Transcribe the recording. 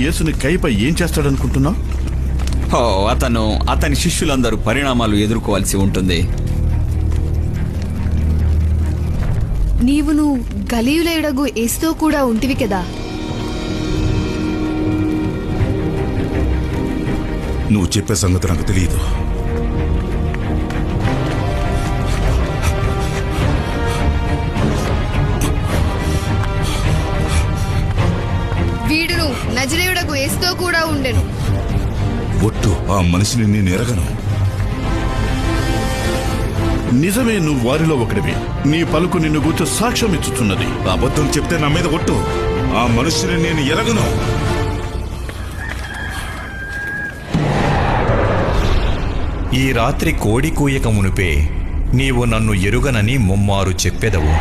యేసుని కైపై ఏం చేస్తాడనుకుంటున్నావు? అతని శిష్యులందరూ పరిణామాలు ఎదుర్కోవాల్సి ఉంటుంది. నీవును గలియులేయుడగు యేసుతో కూడా ఉంటివి కదా. నువ్వు చెప్పే సంగతి నాకు తెలియదు. వీడును నజరేయుడగు యేసుతో కూడా ఉండెను. ఒట్టు, ఆ మనిషిని నేను ఎరగను. నిజమే, నువ్వు వారిలో ఒకడివి. నీ పలుకు నిన్ను గుర్తు సాక్ష్యం ఇచ్చుతున్నది. అబద్ధం చెప్తే నా మీద ఒట్టు, ఆ మనుషుని నేను ఎరగను. ఈ రాత్రి కోడి కూయక మునిపే నీవు నన్ను ఎరుగనని ముమ్మారు చెప్పెదవు.